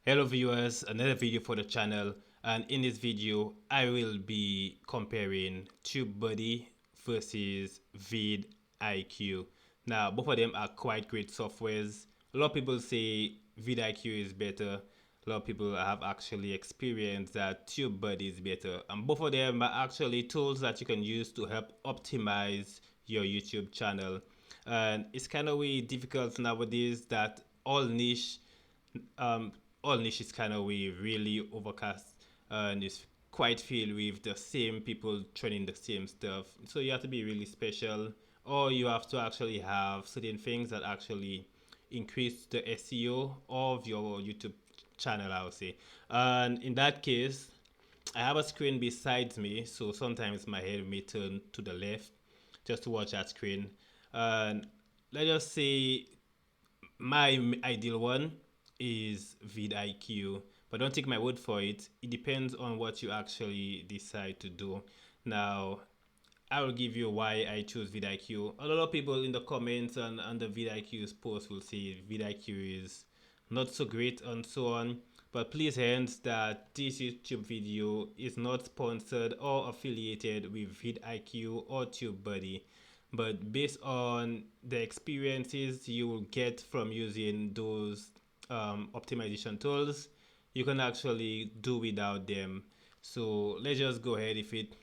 Hello viewers, another video for the channel, and in this video I will be comparing TubeBuddy versus VidIQ. Now both of them are quite great softwares. A lot of people say VidIQ is better. A lot of people have actually experienced that TubeBuddy is better, and both of them are actually tools that you can use to help optimize your YouTube channel. And it's kind of really difficult nowadays that um, all niches kind of way really overcast and it's quite filled with the same people training the same stuff. So you have to be really special, or you have to actually have certain things that actually increase the SEO of your YouTube channel, I would say. And in that case, I have a screen beside me, so sometimes my head may turn to the left just to watch that screen. And let's just say my ideal one is vidIQ, but don't take my word for it. It depends on what you actually decide to do. Now, I will give you why I chose vidIQ. A lot of people in the comments and under vidIQ's post will say vidIQ is not so great and so on. But please hence that this YouTube video is not sponsored or affiliated with vidIQ or TubeBuddy, but based on the experiences you will get from using those optimization tools, you can actually do without them. So let's just go ahead with it.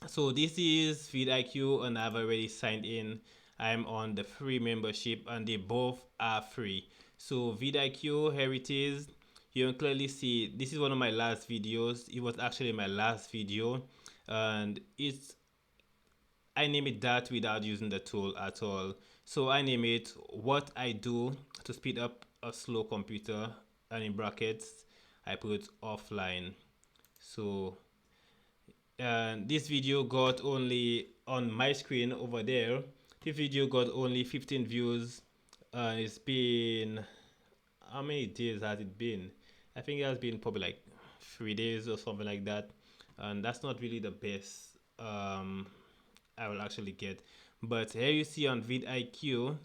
So this is VidIQ and I've already signed in. I'm on the free membership and they both are free. So VidIQ, here it is. You can clearly see this is one of my last videos. It was actually my last video, and I name it that without using the tool at all. So I name it what I do to speed up a slow computer, and in brackets I put offline. So this video got only on my screen over there. This video got only 15 views. It's been, how many days has it been? I think it has been probably like 3 days or something like that, and that's not really the best I will actually get. But here you see on vidIQ,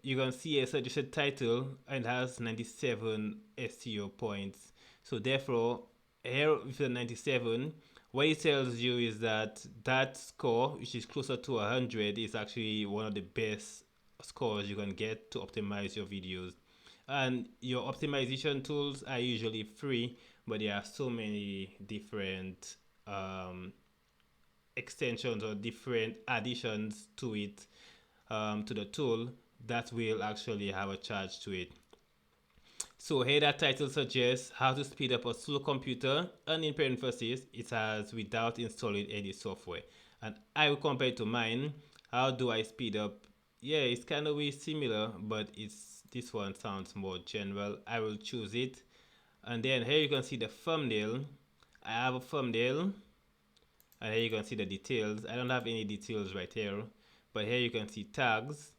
you can see a suggested title and it has 97 SEO points. So therefore, here with the 97, what it tells you is that that score, which is closer to 100, is actually one of the best scores you can get to optimize your videos. And your optimization tools are usually free, but there are so many different extensions or different additions to it, to the tool, that will actually have a charge to it. So here that title suggests how to speed up a slow computer, and in parentheses it has without installing any software. And I will compare it to mine. How do I speed up? Yeah, it's kind of similar, but this one sounds more general. I will choose it. And then here you can see the thumbnail. I have a thumbnail, and here you can see the details. I don't have any details right here, but here you can see tags,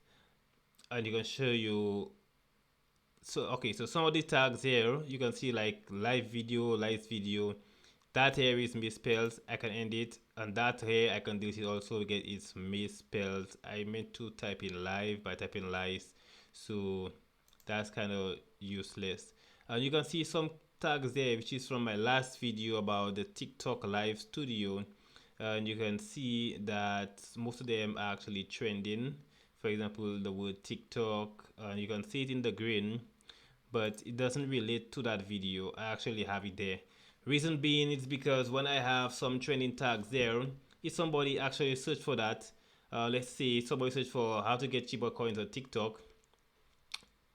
and you can show you. So okay, so some of the tags here you can see like live video, live video. That here is misspelled, I can end it, and that here I can delete it also, get it's misspelled. I meant to type in live by typing lies, so that's kind of useless. And you can see some tags there which is from my last video about the TikTok live studio, and you can see that most of them are actually trending. For example, the word TikTok, and you can see it in the green, but it doesn't relate to that video. I actually have it there. Reason being, it's because when I have some trending tags there, if somebody actually search for that, let's say somebody search for how to get cheaper coins on TikTok.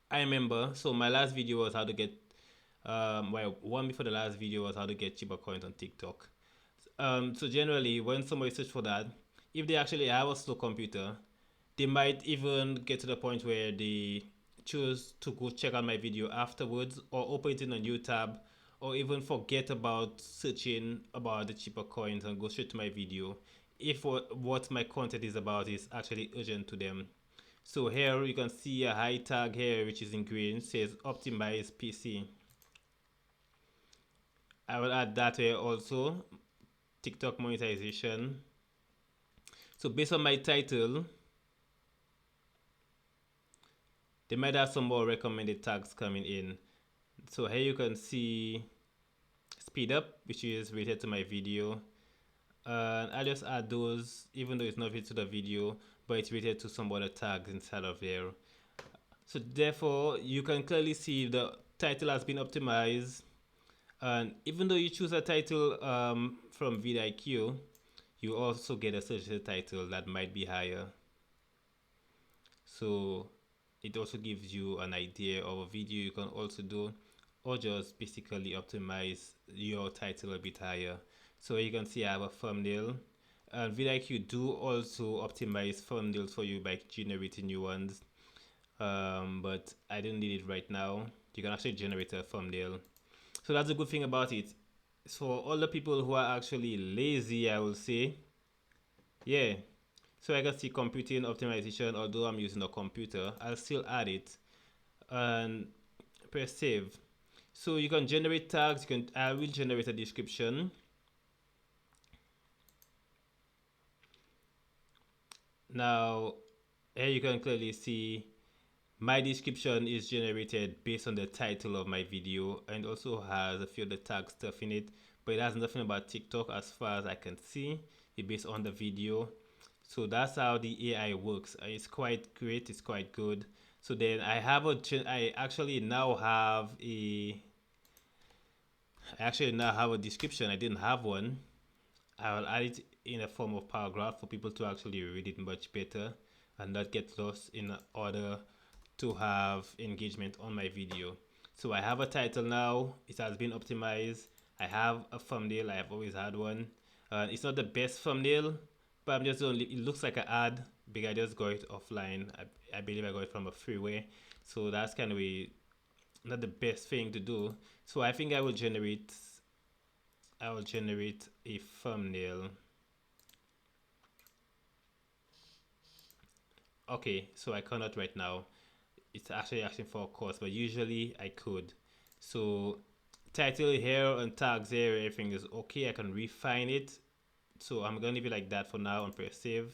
I remember, so my last video was how to get, well, one before the last video was how to get cheaper coins on TikTok. So generally, when somebody search for that, if they actually have a slow computer, they might even get to the point where they choose to go check out my video afterwards, or open it in a new tab, or even forget about searching about the cheaper coins and go straight to my video if what my content is about is actually urgent to them. So here you can see a high tag here which is in green, says optimize PC. I will add that here also, TikTok monetization. So based on my title, they might have some more recommended tags coming in. So here you can see speed up, which is related to my video. I just add those, even though it's not related to the video, but it's related to some other tags inside of there. So therefore, you can clearly see the title has been optimized. And even though you choose a title from VidIQ, you also get a suggested title that might be higher. So it also gives you an idea of a video you can also do, or just basically optimize your title a bit higher. So you can see I have a thumbnail, and VidIQ do also optimize thumbnails for you by generating new ones, but I don't need it right now. You can actually generate a thumbnail, so that's a good thing about it. So all the people who are actually lazy, I will say, yeah. So I can see computing optimization. Although I'm using a computer, I'll still add it and press save. So you can generate tags. I will generate a description. Now here you can clearly see my description is generated based on the title of my video, and also has a few of the tag stuff in it, but it has nothing about TikTok as far as I can see. It's based on the video. So that's how the AI works. It's quite great. It's quite good. So then I actually now have a description. I didn't have one. I will add it in a form of paragraph for people to actually read it much better and not get lost in order to have engagement on my video. So I have a title now. It has been optimized. I have a thumbnail. I have always had one. It's not the best thumbnail, but I'm just only. It looks like an ad, because I just got it offline. I believe I got it from a freeway. So that's kind of not the best thing to do. So I think I will generate a thumbnail. Okay, so I cannot right now. It's actually asking for a course, but usually I could. So title here and tags here, everything is okay. I can refine it. So I'm gonna leave it like that for now and press save.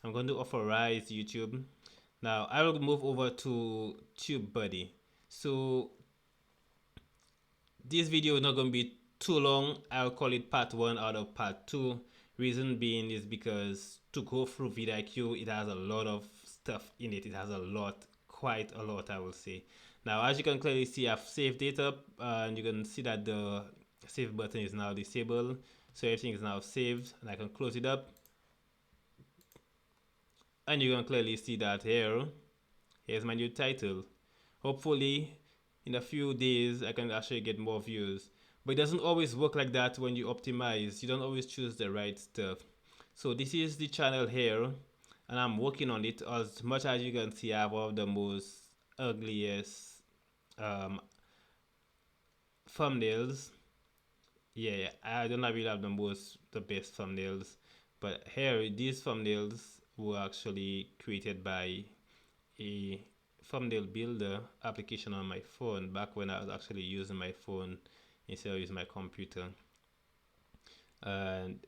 I'm going to authorize YouTube. Now I will move over to TubeBuddy. So this video is not going to be too long. I'll call it part 1 out of part 2. Reason being is because to go through VidIQ, it has a lot of stuff in it. It has a lot, quite a lot, I will say. Now, as you can clearly see, I've saved it up, and you can see that the save button is now disabled. So everything is now saved, and I can close it up. And you can clearly see that here's my new title. Hopefully in a few days I can actually get more views, but it doesn't always work like that. When you optimize, you don't always choose the right stuff. So this is the channel here, and I'm working on it. As much as you can see, I have one of the most ugliest thumbnails. Yeah, I don't really have the best thumbnails, but here these thumbnails were actually created by a thumbnail builder application on my phone back when I was actually using my phone instead of using my computer. And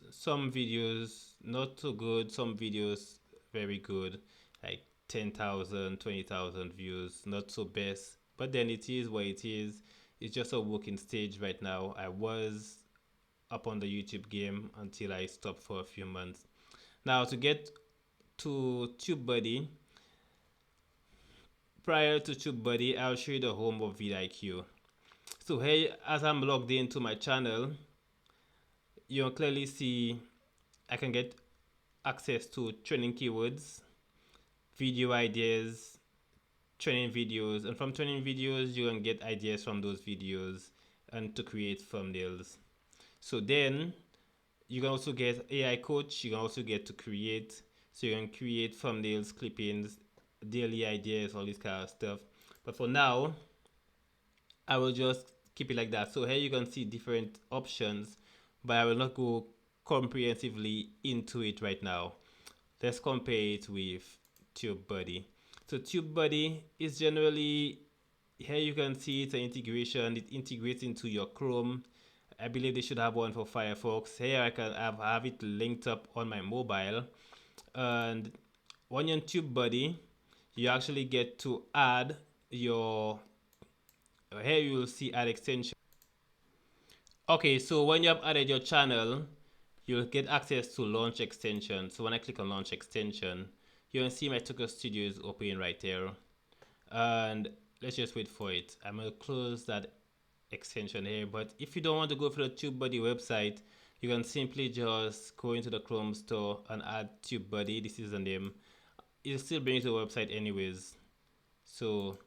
some videos not so good, some videos very good, like 10,000, 20,000 views, not so best. But then it is what it is. It's just a working stage right now. I was up on the YouTube game until I stopped for a few months. Now to get to TubeBuddy, prior to TubeBuddy, I'll show you the home of VidIQ. So here, as I'm logged into my channel, you can clearly see I can get access to training keywords, video ideas, training videos, and from training videos you can get ideas from those videos and to create thumbnails. So then you can also get AI coach. You can also get to create. So you can create thumbnails, clippings, daily ideas, all this kind of stuff. But for now, I will just keep it like that. So here you can see different options, but I will not go comprehensively into it right now. Let's compare it with TubeBuddy. So TubeBuddy is generally, here you can see it's an integration. It integrates into your Chrome. I believe they should have one for Firefox. Here I can have it linked up on my mobile. And when you're on TubeBuddy, you actually get to add your here you will see add extension. Okay, so when you have added your channel, you'll get access to launch extension. So when I click on launch extension, you can see my Tucker Studio is open right there. And let's just wait for it. I'm gonna close that extension here. But if you don't want to go for the TubeBuddy website, you can simply just go into the Chrome store and add TubeBuddy. This is the name. It'll still bring you to the website anyways. So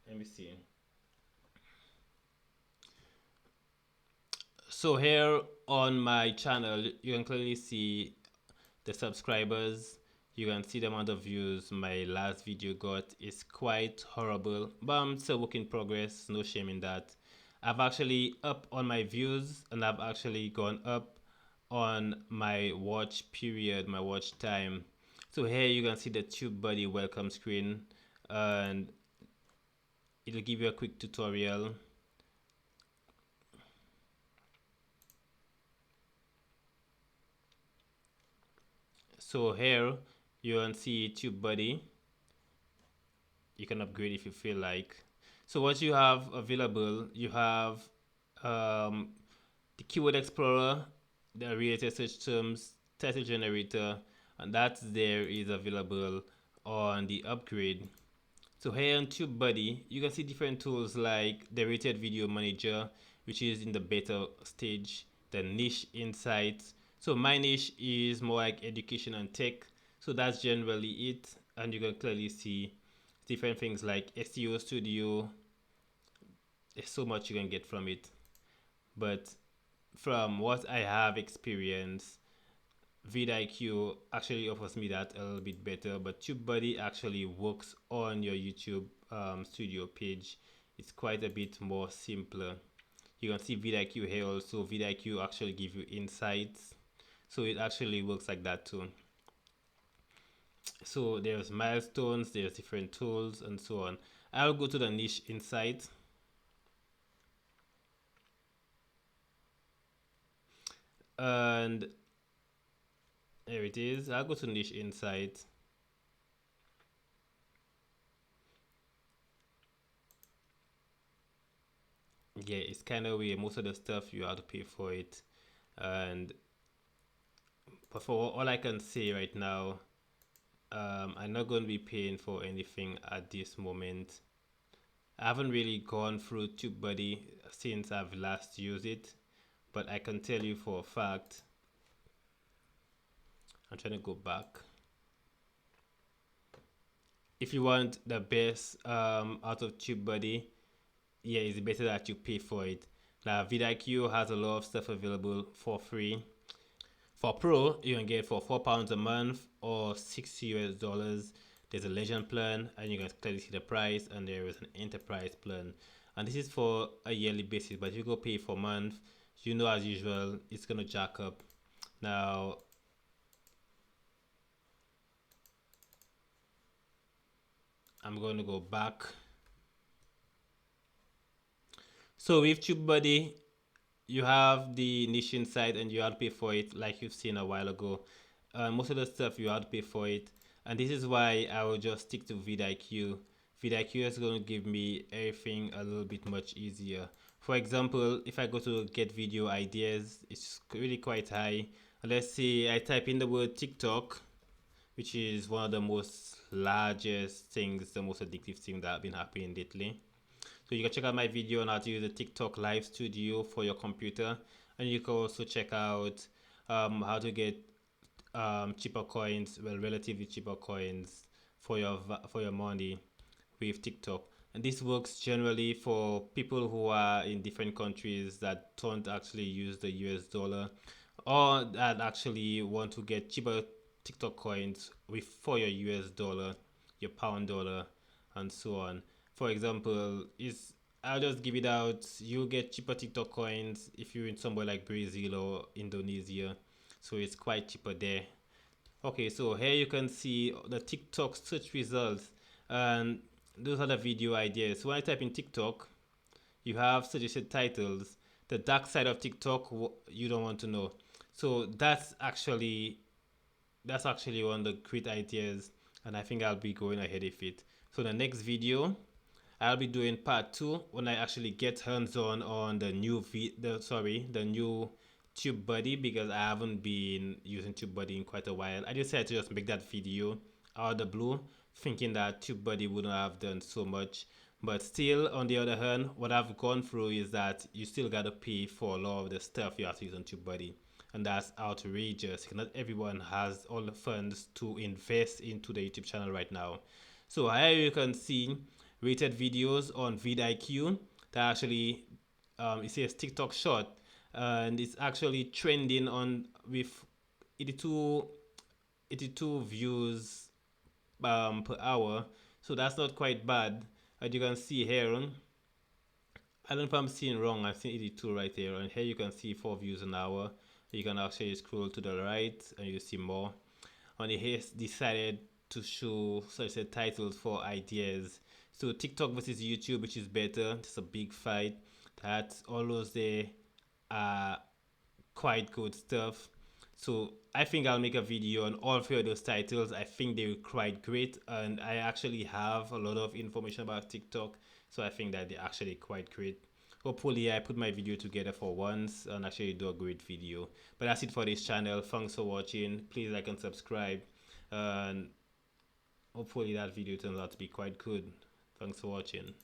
let me see. So here on my channel, you can clearly see the subscribers. You can see the amount of views my last video got. Is quite horrible, but I'm still work in progress. No shame in that. I've actually up on my views, and I've actually gone up on my watch period, my watch time. So here you can see the TubeBuddy welcome screen, and it'll give you a quick tutorial. So here you can see TubeBuddy. You can upgrade if you feel like. So what you have available, you have the Keyword Explorer, the related search terms, title generator, and that there is available on the upgrade. So here on TubeBuddy, you can see different tools like the Rated Video Manager, which is in the beta stage, the Niche Insights. So my niche is more like education and tech. So that's generally it. And you can clearly see different things like SEO Studio. There's so much you can get from it. But from what I have experienced, VidIQ actually offers me that a little bit better, but TubeBuddy actually works on your YouTube studio page. It's quite a bit more simpler. You can see VidIQ here also. VidIQ actually give you insights, so it actually works like that too. So there's milestones, there's different tools, and so on. I'll go to the niche insight. And there it is. I'll go to niche insight. Yeah, it's kind of weird. Most of the stuff you have to pay for it. And but for all I can say right now, I'm not going to be paying for anything at this moment. I haven't really gone through TubeBuddy since I've last used it, but I can tell you for a fact. I'm trying to go back. If you want the best out of TubeBuddy, yeah, it's better that you pay for it. Now, VidIQ has a lot of stuff available for free. For Pro, you can get for £4 a month or $6 US. There's a Legend plan, and you can clearly see the price, and there is an Enterprise plan. And this is for a yearly basis, but if you go pay for a month, you know, as usual, it's gonna jack up. Now, I'm going to go back. So with TubeBuddy, you have the niche inside, and you have to pay for it, like you've seen a while ago. Most of the stuff you have to pay for it, and this is why I will just stick to VidIQ. VidIQ is going to give me everything a little bit much easier. For example, if I go to get video ideas, it's really quite high. Let's say I type in the word TikTok, which is one of the most largest things, the most addictive thing that have been happening lately. So you can check out my video on how to use the TikTok Live Studio for your computer, and you can also check out how to get cheaper coins, well, relatively cheaper coins for your money with TikTok. And this works generally for people who are in different countries that don't actually use the US dollar, or that actually want to get cheaper TikTok coins with for your US dollar, your pound dollar, and so on. For example, is I'll just give it out. You'll get cheaper TikTok coins if you're in somewhere like Brazil or Indonesia. So it's quite cheaper there. Okay, so here you can see the TikTok search results, and those are the video ideas. So when I type in TikTok, you have suggested titles. The dark side of TikTok, you don't want to know. So that's actually one of the great ideas. and I think I'll be going ahead with it. So the next video, I'll be doing part 2 when I actually get hands-on on the new the new TubeBuddy, because I haven't been using TubeBuddy in quite a while. I decided to just make that video out of the blue, thinking that TubeBuddy wouldn't have done so much. But still, on the other hand, what I've gone through is that you still gotta pay for a lot of the stuff you have to use on TubeBuddy, and that's outrageous. Not everyone has all the funds to invest into the YouTube channel right now. So here you can see rated videos on VidIQ that actually it says TikTok short, and it's actually trending on with 82 views per hour. So that's not quite bad. As you can see here, I don't know if I'm seeing wrong. I'm seeing 82 right here, and here you can see 4 views an hour. You can actually scroll to the right and you see more. And it has decided to show such a titles for ideas. So TikTok versus YouTube, which is better? It's a big fight. That's all those there are quite good stuff. So I think I'll make a video on all 3 of those titles. I think they're quite great, and I actually have a lot of information about TikTok, so I think that they're actually quite great. Hopefully I put my video together for once and actually do a great video. But that's it for this channel. Thanks for watching. Please like and subscribe, and hopefully that video turns out to be quite good. Thanks for watching.